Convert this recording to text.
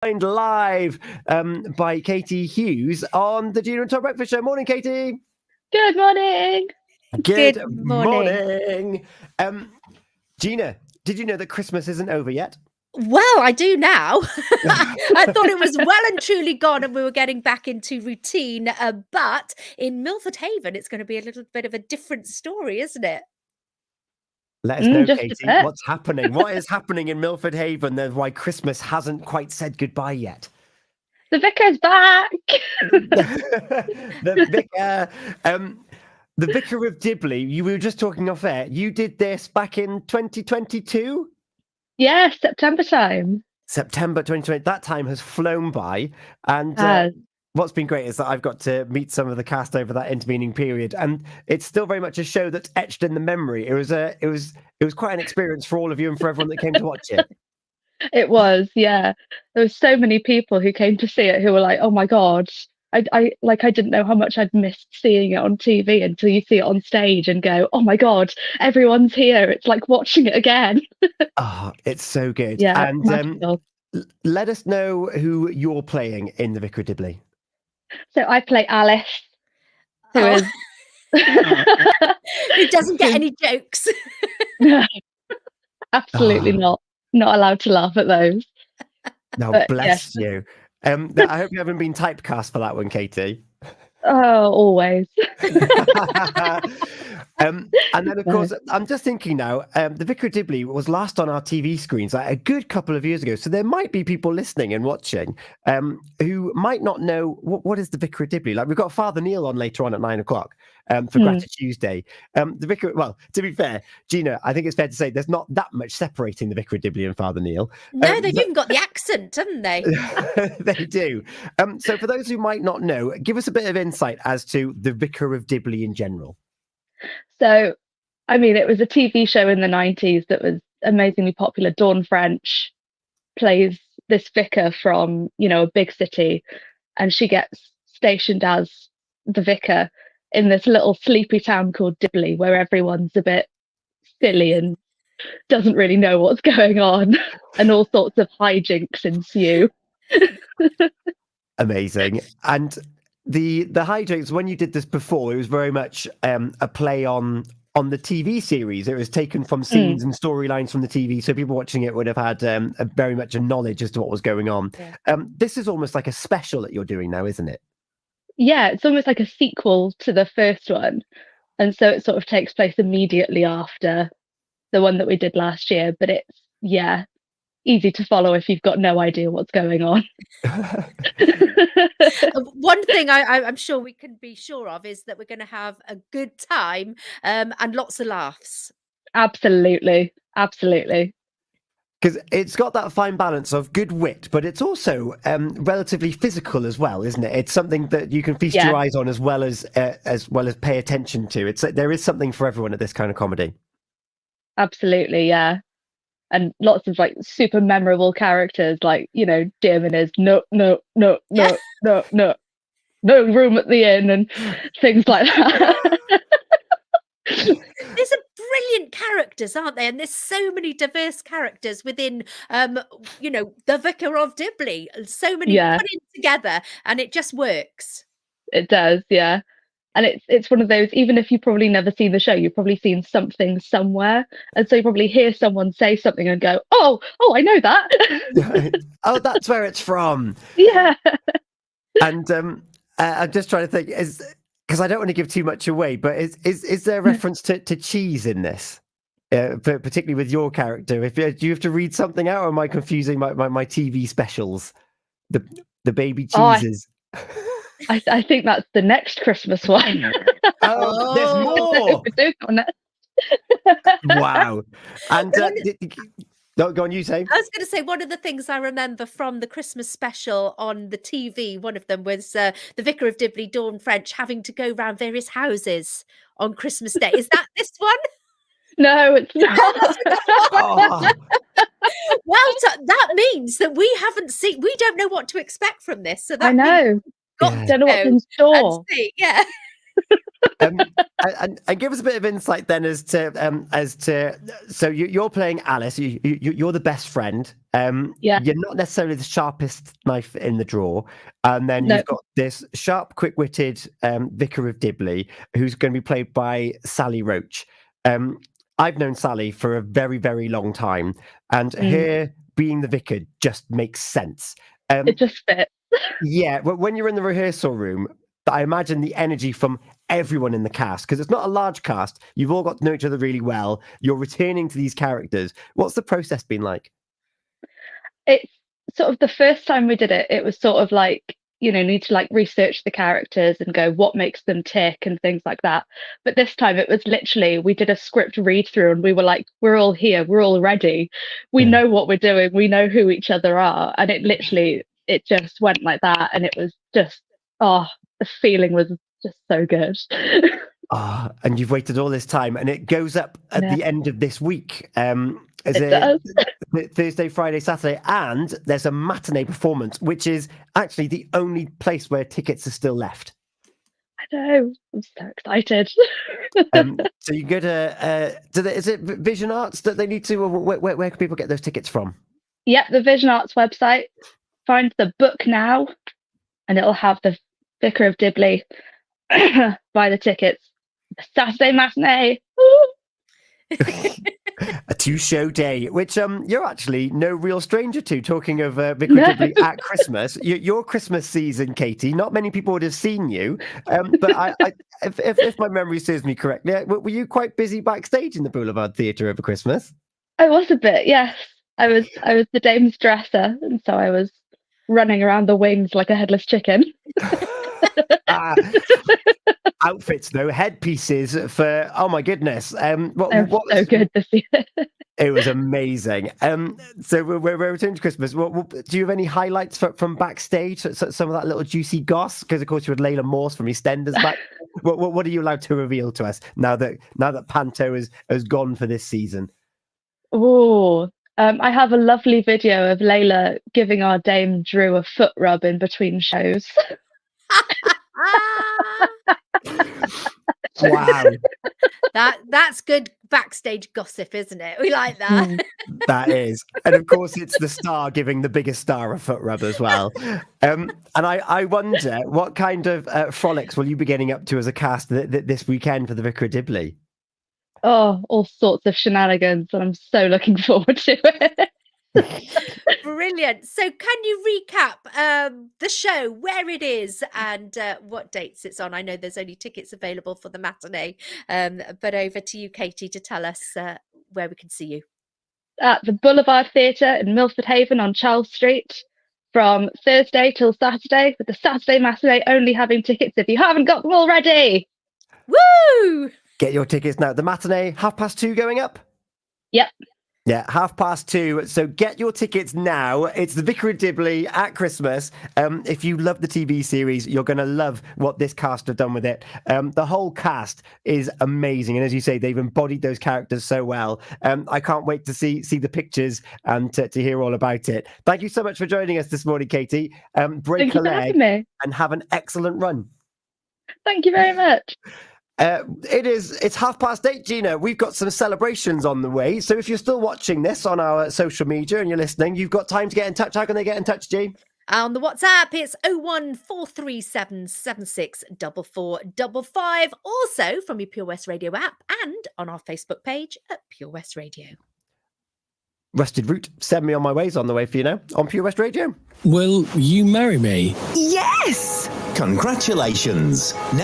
joined live by Katie Hughes on the Gina Tom Breakfast Show. Morning, Katie. Good morning. Good morning. Gina, did you know that Christmas isn't over yet? Well, I do now. I thought it was well and truly gone and we were getting back into routine. But in Milford Haven, it's going to be a little bit of a different story, isn't it? Let us know, Katie, what's happening. What is happening in Milford Haven? That's why Christmas hasn't quite said goodbye yet. The vicar's back. The Vicar of Dibley, you were just talking off air. You did this back in 2022? Yeah, September time. September 2020. That time has flown by. And what's been great is that I've got to meet some of the cast over that intervening period, and it's still very much a show that's etched in the memory. It was quite an experience for all of you and for everyone that came to watch it. It was, yeah. There were so many people who came to see it who were like, "Oh my god." I didn't know how much I'd missed seeing it on TV until you see it on stage and go, "Oh my god, everyone's here." It's like watching it again. Oh, it's so good. Yeah, and let us know who you're playing in the Vicar of Dibley. So I play Alice, who is who doesn't get any jokes. No, absolutely not. Not allowed to laugh at those. No, but, bless you. I hope you haven't been typecast for that one, Katie. Oh, always. And then, of course, I'm just thinking now, the Vicar of Dibley was last on our TV screens like a good couple of years ago. So there might be people listening and watching who might not know what is the Vicar of Dibley. Like, we've got Father Neil on later on at 9 o'clock for Gratitude Tuesday. The Vicar, well, to be fair, Gina, I think it's fair to say there's not that much separating the Vicar of Dibley and Father Neil. No, they've even got the accent, haven't they? They do. So for those who might not know, give us a bit of insight as to the Vicar of Dibley in general. So, I mean, it was a TV show in the 90s that was amazingly popular. Dawn French plays this vicar from, a big city, and she gets stationed as the vicar in this little sleepy town called Dibley, where everyone's a bit silly and doesn't really know what's going on, and all sorts of hijinks ensue. Amazing. And the hijinks, when you did this before, it was very much a play on the TV series. It was taken from scenes and storylines from the TV, so people watching it would have had very much a knowledge as to what was going on. Yeah. This is almost like a special that you're doing now, isn't it? Yeah, it's almost like a sequel to the first one, and so it sort of takes place immediately after the one that we did last year, but it's easy to follow if you've got no idea what's going on. One thing I'm sure we can be sure of is that we're going to have a good time and lots of laughs. Absolutely. Because it's got that fine balance of good wit, but it's also relatively physical as well, isn't it? It's something that you can feast your eyes on as well as pay attention to. There is something for everyone at this kind of comedy. Absolutely, yeah. And lots of like super memorable characters, like, Damon is no room at the inn and things like that. There's brilliant characters, aren't there? And there's so many diverse characters within, the Vicar of Dibley. So many put in together, and it just works. It does, yeah. And it's one of those, even if you've probably never seen the show, you've probably seen something somewhere. And so you probably hear someone say something and go, oh, I know that. Oh, that's where it's from. Yeah. And I'm just trying to think, because I don't want to give too much away, but is there a reference to cheese in this? Particularly with your character? Do you have to read something out, or am I confusing my TV specials? The baby cheeses. I think that's the next Christmas one. Oh, there's more. Wow. And go on, you say. I was going to say, one of the things I remember from the Christmas special on the TV, one of them was the Vicar of Dibley, Dawn French, having to go around various houses on Christmas Day. Is that this one? No, it's not. Well, that means that we don't know what to expect from this. So that I know. don't know what's in store. Yeah. And give us a bit of insight then as to so you're playing Alice. You're the best friend. Yeah. You're not necessarily the sharpest knife in the drawer, and then No. you've got this sharp, quick-witted Vicar of Dibley who's going to be played by Sally Roach. I've known Sally for a very, very long time, and her being the vicar just makes sense. It just fits. Yeah, when you're in the rehearsal room, I imagine the energy from everyone in the cast, because it's not a large cast. You've all got to know each other really well. You're returning to these characters. What's the process been like? It's sort of the first time we did it, it was sort of like, need to like research the characters and go, what makes them tick and things like that. But this time it was literally, we did a script read through and we were like, we're all here, we're all ready. We know what we're doing. We know who each other are. And it just went like that. And it was just, the feeling was just so good. And you've waited all this time, and it goes up at the end of this week. Is it Thursday, Friday, Saturday, and there's a matinee performance, which is actually the only place where tickets are still left. I know. I'm so excited. So you go to is it Vision Arts that they need to? Or where can people get those tickets from? Yep, the Vision Arts website. Find the book now, and it'll have the Vicar of Dibley. Buy the tickets. The Saturday matinee. A 2-show day, which you're actually no real stranger to. Talking of Vicar of Dibley at Christmas, your Christmas season, Katie. Not many people would have seen you, but if my memory serves me correctly, were you quite busy backstage in the Boulevard Theatre over Christmas? I was a bit, yes. I was the dame's dresser, and so I was running around the wings like a headless chicken. Outfits though, headpieces for my goodness. What was so good this year. It was amazing. So we're returning to Christmas. Do you have any highlights from backstage? Some of that little juicy goss, because of course you had Layla Morse from EastEnders back. What are you allowed to reveal to us now that Panto has gone for this season? I have a lovely video of Layla giving our Dame Drew a foot rub in between shows. Wow. That's good backstage gossip, isn't it? We like that. That is. And of course it's the star giving the biggest star a foot rub as well. And I wonder what kind of frolics will you be getting up to as a cast this weekend for the Vicar of Dibley? All sorts of shenanigans, and I'm so looking forward to it. Brilliant. So can you recap the show, where it is and what dates it's on? I know there's only tickets available for the matinee, but over to you, Katie, to tell us where we can see you. At the Boulevard Theatre in Milford Haven on Charles Street from Thursday till Saturday, with the Saturday matinee only having tickets if you haven't got them already. Woo! Get your tickets now. The matinee, 2:30 going up? Yep. Yeah, 2:30. So get your tickets now. It's the Vicar of Dibley at Christmas. If you love the TV series, you're going to love what this cast have done with it. The whole cast is amazing. And as you say, they've embodied those characters so well. I can't wait to see the pictures and to hear all about it. Thank you so much for joining us this morning, Katie. Break a leg and have an excellent run. Thank you very much. It's 8:30, Gina. We've got some celebrations on the way. So if you're still watching this on our social media and you're listening, you've got time to get in touch. How can they get in touch, G? On the WhatsApp, it's 01437764455. Also from your Pure West Radio app and on our Facebook page at Pure West Radio. Rusted Root, Send Me On My Way's on the way for you now on Pure West Radio. Will you marry me? Yes! Congratulations.